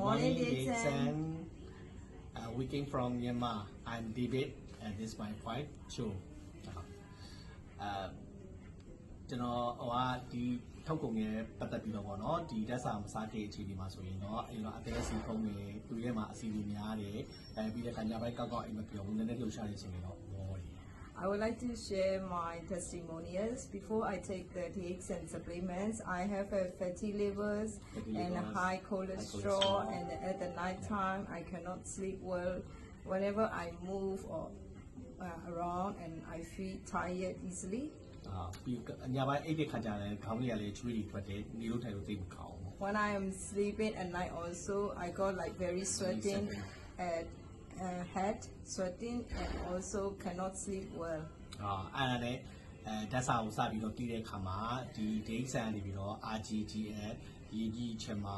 morning, Dixon. We came from Myanmar. I'm David, and this is my wife, Cho. ကျွန်တော်ဒီထောက်ကုန်ရဲ့ပတ်သက်ပြီးတော့ပေါ့နော်ဒီတက်စာမစားတဲ့အခြေအနေမှာဆိုရင်တော့အဲ့တော့အသေးစီဖုံးနေသူရဲ့မှာအစီအစဉ်များတယ်ပြီးတဲ့ခါညပိုင်းကောက်အိမ်မပြောဘူးနည်းနည်းလှုပ်ရှားနေဆိုရင်တော့ဘောတယ် I would like to share my testimonials. Before I take the DX and supplements, I have a fatty livers and a high cholesterol, and at the night time I cannot sleep well. Whenever I move or around, and I feel tired easily. ပြီးညပိုင်းအိတ်တဲ့ခါကျလည်းခေါင်းလေးကလည်းချွေးတွေထွက်တယ်နေလို့ထိုင်လို့သိမကောင်းဘူး When I am sleeping at night also, I got like very sweating at head, sweating, and also cannot sleep well. အဲ့ဒါနဲ့တက်စာကိုစပြီးတော့ပြီးတဲ့ခါမှာဒီဒိတ်ဆန်နေပြီးတော့ RGGN ဒီချက်မှာ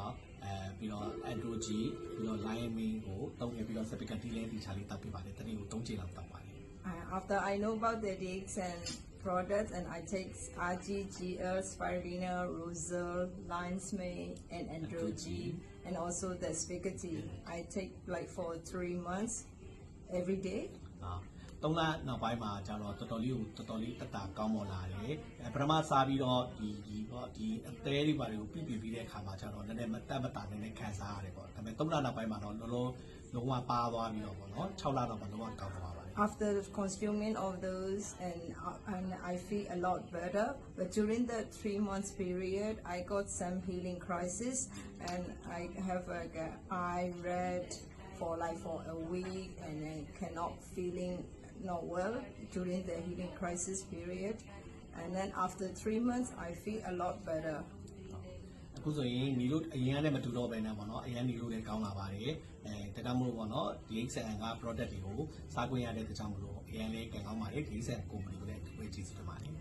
ပြီးတော့ Androgy ပြီးတော့ Liamine ကိုတုံးခဲ့ပြီးတော့ Speaker တီးလဲတီချာလေးတောက်ပြပါတယ်တနေ့ကို3ချိန်လောက်တောက်ပါတယ် After I know about the DX and products, and I take RGGL, Spirulina, Rosal, Lion's Mane, and Androgy, and also the spaghetti. I take like for 3 months every day. 3 လနောက်ပိုင်းမှာကျတော့တော်တော်လေးတက်တာကောင်းမွန်လာတယ်ပထမစားပြီးတော့ဒီအသေးတွေပါတွေကိုပြပြီးတဲ့အခါမှာကျတော့နည်းနည်းမတက်မတာနည်းနည်းခံစားရတယ်ပေါ့ဒါပေမဲ့3လနောက်ပိုင်းမှာတော့လုံးဝပါသွားပြီးတော့ပေါ့နော်6လတော့မှလုံးဝကောင်းသွားပါတယ် After consuming of those, and I feel a lot better. But during the 3 months period, I got some healing crisis, and I have like eye red for a week, and I cannot feeling not well during the healing crisis period. And then after 3 months, I feel a lot better. အခုဆိုရင်ညီတို့အရင်ကလည်းမတူတော့ပဲနဲ့ပေါ့နော်အရင်ညီတို့လည်းကောင်းလာပါတယ်တကယ်မို့ပေါ့နော် DXN က product တွေကိုစားခွင့်ရတဲ့တခြားမလို့အရင်လည်းကောင်းပါတယ် DXN company ကိုလည်းဝယ်ကြည့်စပါတယ်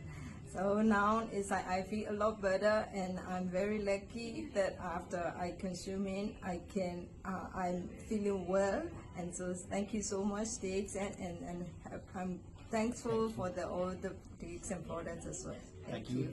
So now it's like I feel a lot better, and I'm very lucky that after I consuming, I'm feeling well, and so thank you so much, DXN, and I'm thankful for all the DXN products as well. Thank you.